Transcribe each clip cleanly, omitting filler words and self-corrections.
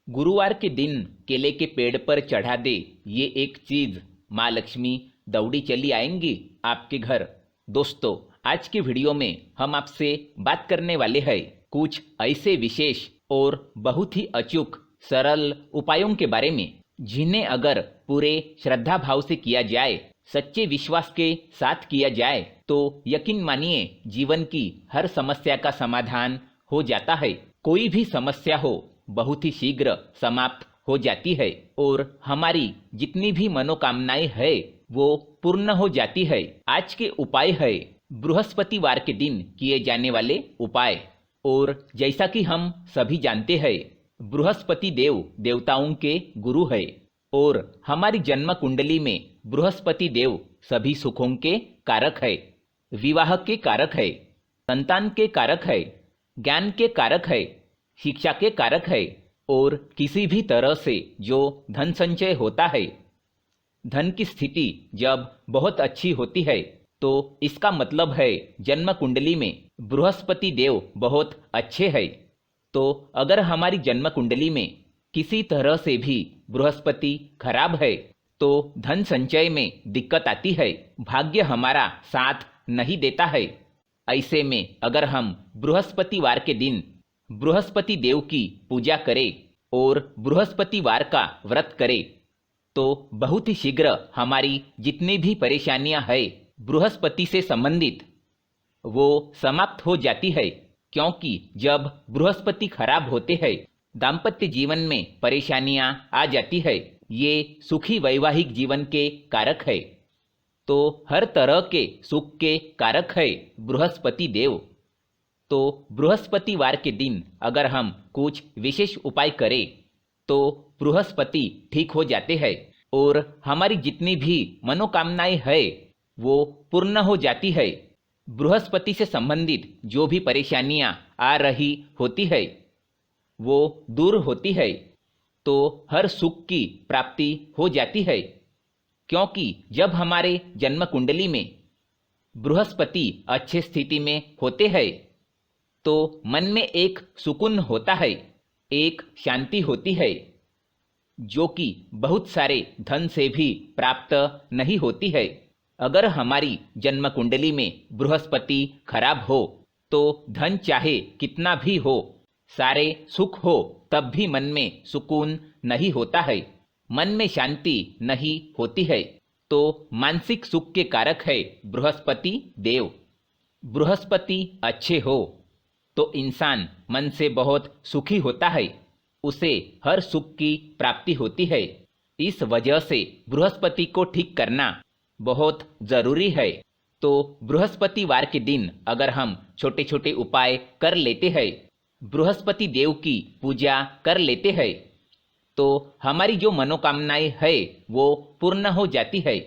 गुरुवार के दिन केले के पेड़ पर चढ़ा दे ये एक चीज, माँ लक्ष्मी दौड़ी चली आएंगी आपके घर। दोस्तों, आज के वीडियो में हम आपसे बात करने वाले हैं कुछ ऐसे विशेष और बहुत ही अचूक सरल उपायों के बारे में, जिन्हें अगर पूरे श्रद्धा भाव से किया जाए, सच्चे विश्वास के साथ किया जाए, तो यकीन मानिए जीवन की हर समस्या का समाधान हो जाता है। कोई भी समस्या हो बहुत ही शीघ्र समाप्त हो जाती है और हमारी जितनी भी मनोकामनाएं है वो पूर्ण हो जाती है। आज के उपाय है बृहस्पतिवार के दिन किए जाने वाले उपाय। और जैसा कि हम सभी जानते हैं, बृहस्पति देव देवताओं के गुरु है और हमारी जन्म कुंडली में बृहस्पति देव सभी सुखों के कारक है, विवाह के कारक है, संतान के कारक है, ज्ञान के कारक है, शिक्षा के कारक है और किसी भी तरह से जो धन संचय होता है, धन की स्थिति जब बहुत अच्छी होती है, तो इसका मतलब है जन्म कुंडली में बृहस्पति देव बहुत अच्छे हैं। तो अगर हमारी जन्म कुंडली में किसी तरह से भी बृहस्पति खराब है तो धन संचय में दिक्कत आती है, भाग्य हमारा साथ नहीं देता है। ऐसे में अगर हम बृहस्पतिवार के दिन बृहस्पति देव की पूजा करें और बृहस्पतिवार का व्रत करें, तो बहुत ही शीघ्र हमारी जितनी भी परेशानियां हैं बृहस्पति से संबंधित वो समाप्त हो जाती है। क्योंकि जब बृहस्पति खराब होते हैं, दाम्पत्य जीवन में परेशानियां आ जाती है। ये सुखी वैवाहिक जीवन के कारक है, तो हर तरह के सुख के कारक है बृहस्पति देव। तो बृहस्पतिवार के दिन अगर हम कुछ विशेष उपाय करें तो बृहस्पति ठीक हो जाते हैं और हमारी जितनी भी मनोकामनाएं है वो पूर्ण हो जाती है। बृहस्पति से संबंधित जो भी परेशानियां आ रही होती है वो दूर होती है, तो हर सुख की प्राप्ति हो जाती है। क्योंकि जब हमारे जन्म कुंडली में बृहस्पति अच्छे स्थिति में होते हैं तो मन में एक सुकून होता है, एक शांति होती है, जो कि बहुत सारे धन से भी प्राप्त नहीं होती है। अगर हमारी जन्म कुंडली में बृहस्पति खराब हो तो धन चाहे कितना भी हो, सारे सुख हो, तब भी मन में सुकून नहीं होता है, मन में शांति नहीं होती है। तो मानसिक सुख के कारक है बृहस्पति देव। बृहस्पति अच्छे हो तो इंसान मन से बहुत सुखी होता है, उसे हर सुख की प्राप्ति होती है। इस वजह से बृहस्पति को ठीक करना बहुत जरूरी है। तो बृहस्पतिवार के दिन अगर हम छोटे छोटे उपाय कर लेते हैं, बृहस्पति देव की पूजा कर लेते हैं, तो हमारी जो मनोकामनाएं है वो पूर्ण हो जाती है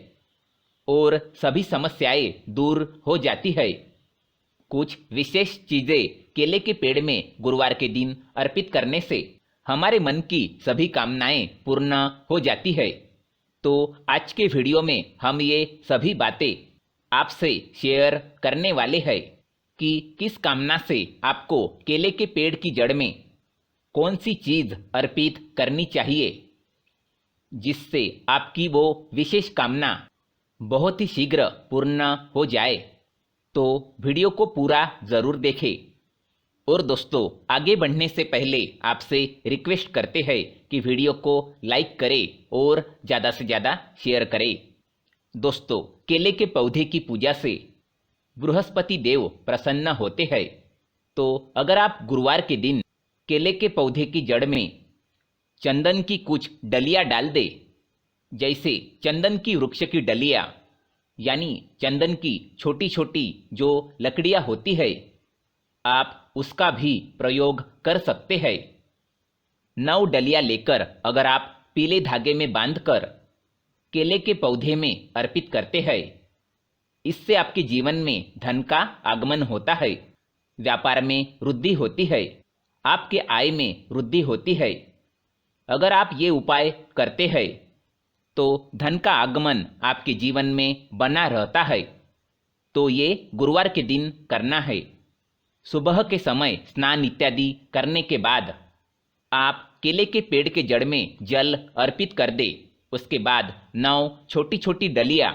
और सभी समस्याएं दूर हो जाती है। कुछ विशेष चीजें केले के पेड़ में गुरुवार के दिन अर्पित करने से हमारे मन की सभी कामनाएं पूर्ण हो जाती है। तो आज के वीडियो में हम ये सभी बातें आपसे शेयर करने वाले हैं कि किस कामना से आपको केले के पेड़ की जड़ में कौन सी चीज अर्पित करनी चाहिए, जिससे आपकी वो विशेष कामना बहुत ही शीघ्र पूर्ण हो जाए। तो वीडियो को पूरा जरूर देखें। और दोस्तों, आगे बढ़ने से पहले आपसे रिक्वेस्ट करते हैं कि वीडियो को लाइक करें और ज़्यादा से ज़्यादा शेयर करें। दोस्तों, केले के पौधे की पूजा से बृहस्पति देव प्रसन्न होते हैं। तो अगर आप गुरुवार के दिन केले के पौधे की जड़ में चंदन की कुछ डलियां डाल दें, जैसे चंदन की वृक्ष की डलियां, यानी चंदन की छोटी छोटी जो लकड़ियां होती है, आप उसका भी प्रयोग कर सकते हैं। 9 डलियां लेकर अगर आप पीले धागे में बांधकर केले के पौधे में अर्पित करते हैं, इससे आपके जीवन में धन का आगमन होता है, व्यापार में वृद्धि होती है, आपके आय में वृद्धि होती है। अगर आप ये उपाय करते हैं तो धन का आगमन आपके जीवन में बना रहता है। तो ये गुरुवार के दिन करना है। सुबह के समय स्नान इत्यादि करने के बाद आप केले के पेड़ के जड़ में जल अर्पित कर दे। उसके बाद 9 छोटी छोटी डलियां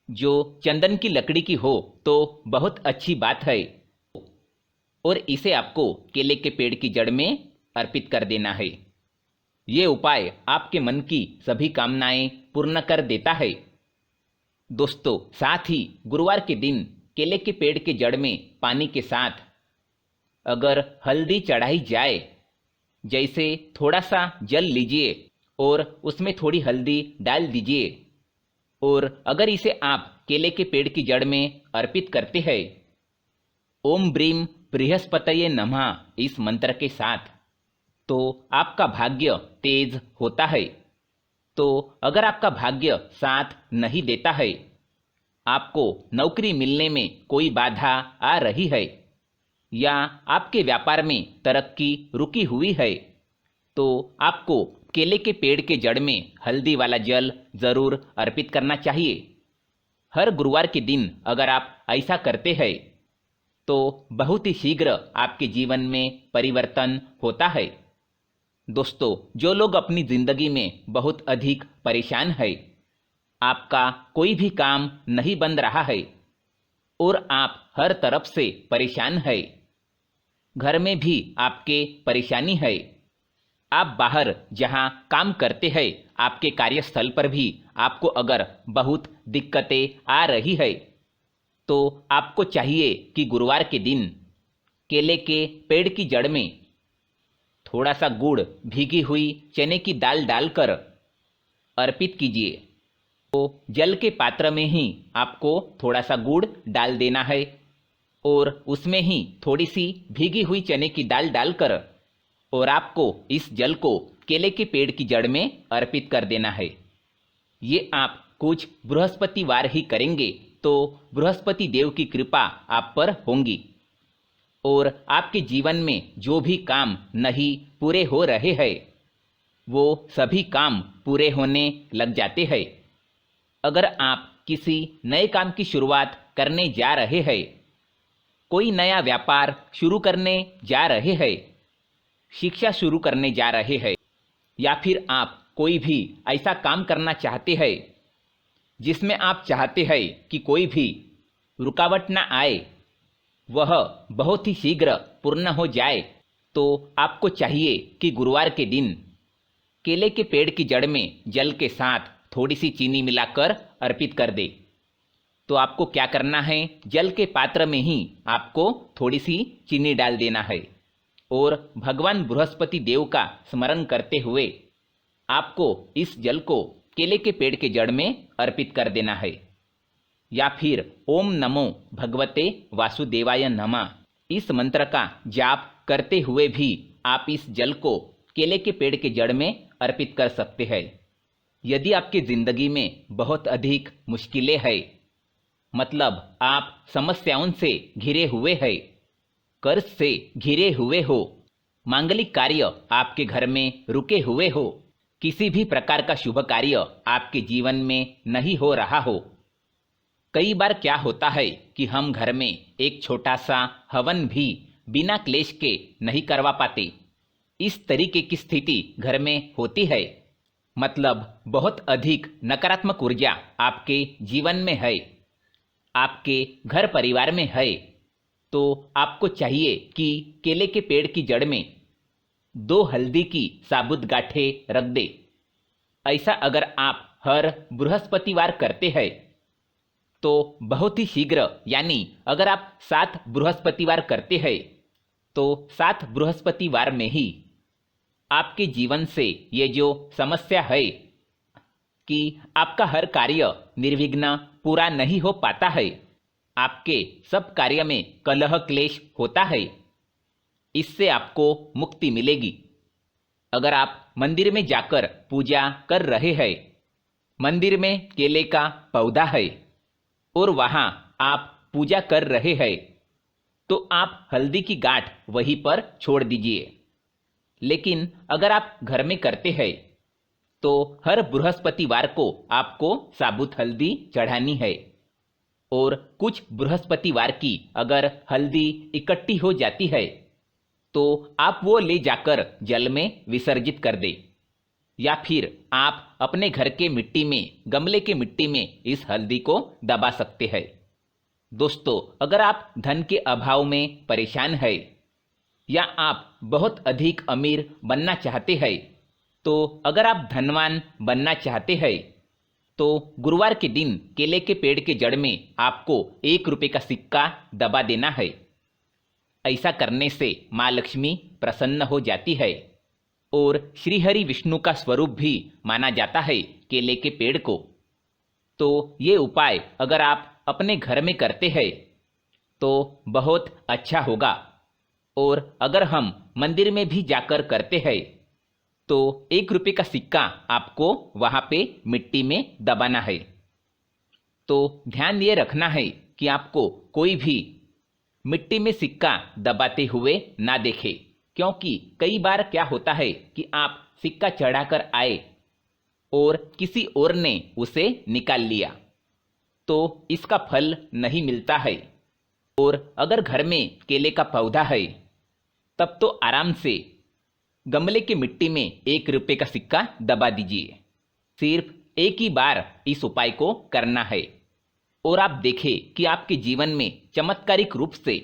जो चंदन की लकड़ी की हो तो बहुत अच्छी बात है, और इसे आपको केले के पेड़ की जड़ में अर्पित कर देना है। ये उपाय आपके मन की सभी कामनाएं पूर्ण कर देता है। दोस्तों, साथ ही गुरुवार के दिन केले के पेड़ के जड़ में पानी के साथ अगर हल्दी चढ़ाई जाए, जैसे थोड़ा सा जल लीजिए और उसमें थोड़ी हल्दी डाल दीजिए, और अगर इसे आप केले के पेड़ की जड़ में अर्पित करते हैं ओम ब्रीम बृहस्पतये नमः इस मंत्र के साथ, तो आपका भाग्य तेज होता है। तो अगर आपका भाग्य साथ नहीं देता है, आपको नौकरी मिलने में कोई बाधा आ रही है या आपके व्यापार में तरक्की रुकी हुई है, तो आपको केले के पेड़ के जड़ में हल्दी वाला जल जरूर अर्पित करना चाहिए। हर गुरुवार के दिन अगर आप ऐसा करते हैं तो बहुत ही शीघ्र आपके जीवन में परिवर्तन होता है। दोस्तों, जो लोग अपनी जिंदगी में बहुत अधिक परेशान है, आपका कोई भी काम नहीं बन रहा है और आप हर तरफ से परेशान है, घर में भी आपके परेशानी है, आप बाहर जहां काम करते हैं आपके कार्यस्थल पर भी आपको अगर बहुत दिक्कतें आ रही है, तो आपको चाहिए कि गुरुवार के दिन केले के पेड़ की जड़ में थोड़ा सा गुड़ भीगी हुई चने की दाल डालकर अर्पित कीजिए। तो जल के पात्र में ही आपको थोड़ा सा गुड़ डाल देना है और उसमें ही थोड़ी सी भीगी हुई चने की दाल डालकर और आपको इस जल को केले के पेड़ की जड़ में अर्पित कर देना है। ये आप कुछ बृहस्पतिवार ही करेंगे तो बृहस्पति देव की कृपा आप पर होंगी और आपके जीवन में जो भी काम नहीं पूरे हो रहे हैं वो सभी काम पूरे होने लग जाते हैं। अगर आप किसी नए काम की शुरुआत करने जा रहे हैं, कोई नया व्यापार शुरू करने जा रहे हैं, शिक्षा शुरू करने जा रहे हैं, या फिर आप कोई भी ऐसा काम करना चाहते हैं जिसमें आप चाहते हैं कि कोई भी रुकावट ना आए, वह बहुत ही शीघ्र पूर्ण हो जाए, तो आपको चाहिए कि गुरुवार के दिन केले के पेड़ की जड़ में जल के साथ थोड़ी सी चीनी मिलाकर अर्पित कर दे। तो आपको क्या करना है, जल के पात्र में ही आपको थोड़ी सी चीनी डाल देना है और भगवान बृहस्पति देव का स्मरण करते हुए आपको इस जल को केले के पेड़ के जड़ में अर्पित कर देना है। या फिर ओम नमो भगवते वासुदेवाय नमः इस मंत्र का जाप करते हुए भी आप इस जल को केले के पेड़ के जड़ में अर्पित कर सकते हैं। यदि आपकी जिंदगी में बहुत अधिक मुश्किलें हैं, मतलब आप समस्याओं से घिरे हुए हैं, कर्ज से घिरे हुए हो, मांगलिक कार्य आपके घर में रुके हुए हो, किसी भी प्रकार का शुभ कार्य आपके जीवन में नहीं हो रहा हो, कई बार क्या होता है कि हम घर में एक छोटा सा हवन भी बिना क्लेश के नहीं करवा पाते। इस तरीके की स्थिति घर में होती है, मतलब बहुत अधिक नकारात्मक ऊर्जा आपके जीवन में है, आपके घर परिवार में है, तो आपको चाहिए कि केले के पेड़ की जड़ में 2 हल्दी की साबुत गांठें रख दे। ऐसा अगर आप हर बृहस्पतिवार करते हैं तो बहुत ही शीघ्र, यानी अगर आप 7 बृहस्पतिवार करते हैं तो 7 बृहस्पतिवार में ही आपके जीवन से ये जो समस्या है कि आपका हर कार्य निर्विघ्न पूरा नहीं हो पाता है, आपके सब कार्य में कलह क्लेश होता है, इससे आपको मुक्ति मिलेगी। अगर आप मंदिर में जाकर पूजा कर रहे हैं, मंदिर में केले का पौधा है और वहां आप पूजा कर रहे हैं, तो आप हल्दी की गांठ वहीं पर छोड़ दीजिए। लेकिन अगर आप घर में करते हैं तो हर बृहस्पतिवार को आपको साबुत हल्दी चढ़ानी है और कुछ बृहस्पतिवार की अगर हल्दी इकट्ठी हो जाती है तो आप वो ले जाकर जल में विसर्जित कर दें, या फिर आप अपने घर के मिट्टी में, गमले के मिट्टी में इस हल्दी को दबा सकते हैं। दोस्तों, अगर आप धन के अभाव में परेशान है या आप बहुत अधिक अमीर बनना चाहते हैं, तो अगर आप धनवान बनना चाहते हैं तो गुरुवार के दिन केले के पेड़ के जड़ में आपको 1 रुपये का सिक्का दबा देना है। ऐसा करने से माँ लक्ष्मी प्रसन्न हो जाती है और श्रीहरि विष्णु का स्वरूप भी माना जाता है केले के पेड़ को। तो ये उपाय अगर आप अपने घर में करते हैं तो बहुत अच्छा होगा, और अगर हम मंदिर में भी जाकर करते हैं तो 1 रुपये का सिक्का आपको वहाँ पे मिट्टी में दबाना है। तो ध्यान ये रखना है कि आपको कोई भी मिट्टी में सिक्का दबाते हुए ना देखे, क्योंकि कई बार क्या होता है कि आप सिक्का चढ़ाकर आए और किसी और ने उसे निकाल लिया, तो इसका फल नहीं मिलता है। और अगर घर में केले का पौधा है तब तो आराम से गमले की मिट्टी में 1 रुपये का सिक्का दबा दीजिए। सिर्फ एक ही बार इस उपाय को करना है और आप देखें कि आपके जीवन में चमत्कारिक रूप से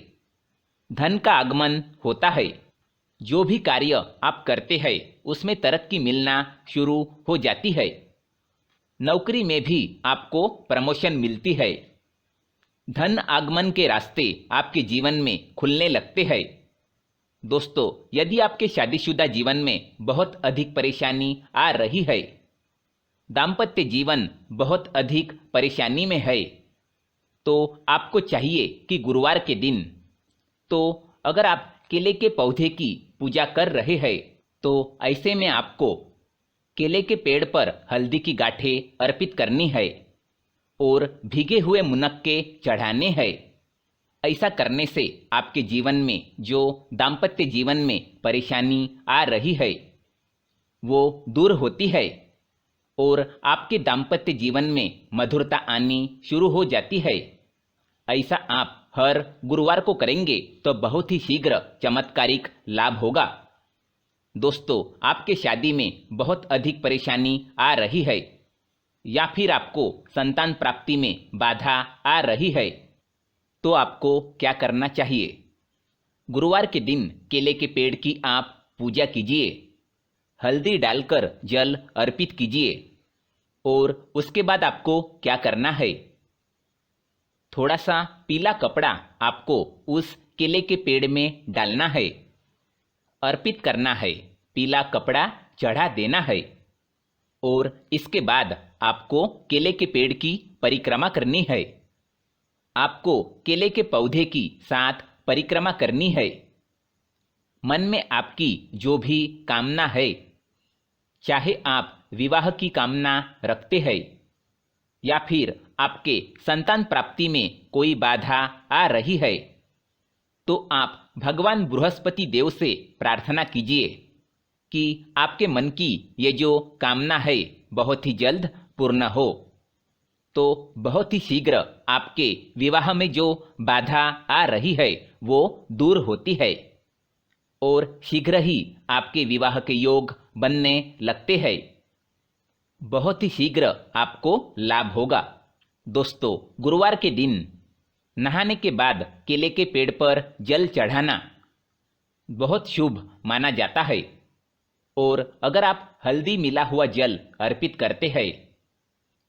धन का आगमन होता है। जो भी कार्य आप करते हैं उसमें तरक्की मिलना शुरू हो जाती है। नौकरी में भी आपको प्रमोशन मिलती है। धन आगमन के रास्ते आपके जीवन में खुलने लगते हैं। दोस्तों, यदि आपके शादीशुदा जीवन में बहुत अधिक परेशानी आ रही है, दाम्पत्य जीवन बहुत अधिक परेशानी में है, तो आपको चाहिए कि गुरुवार के दिन, तो अगर आप केले के पौधे की पूजा कर रहे हैं तो ऐसे में आपको केले के पेड़ पर हल्दी की गांठें अर्पित करनी है और भीगे हुए मुनक्के चढ़ाने हैं। ऐसा करने से आपके जीवन में जो दाम्पत्य जीवन में परेशानी आ रही है वो दूर होती है और आपके दाम्पत्य जीवन में मधुरता आनी शुरू हो जाती है। ऐसा आप हर गुरुवार को करेंगे तो बहुत ही शीघ्र चमत्कारिक लाभ होगा। दोस्तों, आपके शादी में बहुत अधिक परेशानी आ रही है या फिर आपको संतान प्राप्ति में बाधा आ रही है, तो आपको क्या करना चाहिए? गुरुवार के दिन केले के पेड़ की आप पूजा कीजिए, हल्दी डालकर जल अर्पित कीजिए और उसके बाद आपको क्या करना है? थोड़ा सा पीला कपड़ा आपको उस केले के पेड़ में डालना है, अर्पित करना है, पीला कपड़ा चढ़ा देना है और इसके बाद आपको केले के पेड़ की परिक्रमा करनी है। आपको केले के पौधे की 7 परिक्रमा करनी है। मन में आपकी जो भी कामना है, चाहे आप विवाह की कामना रखते हैं या फिर आपके संतान प्राप्ति में कोई बाधा आ रही है, तो आप भगवान बृहस्पति देव से प्रार्थना कीजिए कि आपके मन की ये जो कामना है बहुत ही जल्द पूर्ण हो। तो बहुत ही शीघ्र आपके विवाह में जो बाधा आ रही है वो दूर होती है और शीघ्र ही आपके विवाह के योग बनने लगते हैं। बहुत ही शीघ्र आपको लाभ होगा। दोस्तों, गुरुवार के दिन नहाने के बाद केले के पेड़ पर जल चढ़ाना बहुत शुभ माना जाता है और अगर आप हल्दी मिला हुआ जल अर्पित करते हैं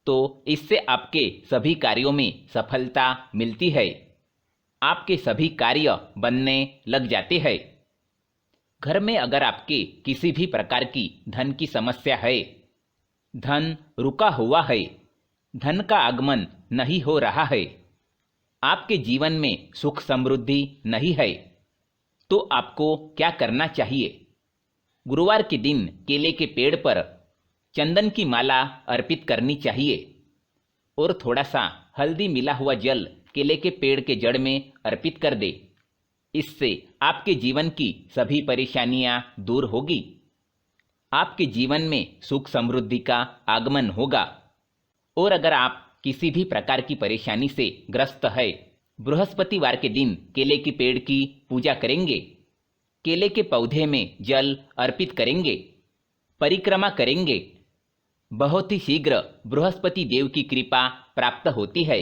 तो इससे आपके सभी कार्यों में सफलता मिलती है। आपके सभी कार्य बनने लग जाते हैं। घर में अगर आपके किसी भी प्रकार की धन की समस्या है, धन रुका हुआ है, धन का आगमन नहीं हो रहा है, आपके जीवन में सुख समृद्धि नहीं है, तो आपको क्या करना चाहिए? गुरुवार के दिन केले के पेड़ पर चंदन की माला अर्पित करनी चाहिए और थोड़ा सा हल्दी मिला हुआ जल केले के पेड़ के जड़ में अर्पित कर दे। इससे आपके जीवन की सभी परेशानियां दूर होगी। आपके जीवन में सुख समृद्धि का आगमन होगा। और अगर आप किसी भी प्रकार की परेशानी से ग्रस्त है, बृहस्पतिवार के दिन केले के पेड़ की पूजा करेंगे केले के पौधे में जल अर्पित करेंगे, परिक्रमा करेंगे। बहुत ही शीघ्र बृहस्पति देव की कृपा प्राप्त होती है।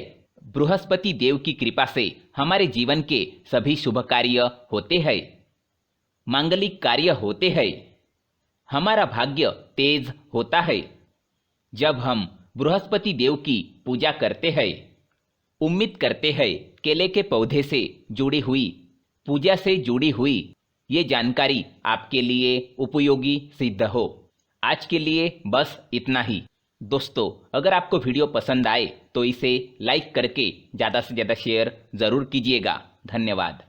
बृहस्पति देव की कृपा से हमारे जीवन के सभी शुभ कार्य होते हैं, मांगलिक कार्य होते हैं, हमारा भाग्य तेज होता है जब हम बृहस्पति देव की पूजा करते हैं। उम्मीद करते हैं केले के पौधे से जुड़ी हुई, पूजा से जुड़ी हुई ये जानकारी आपके लिए उपयोगी सिद्ध हो। आज के लिए बस इतना ही। दोस्तों, अगर आपको वीडियो पसंद आए तो इसे लाइक करके ज़्यादा से ज़्यादा शेयर ज़रूर कीजिएगा। धन्यवाद।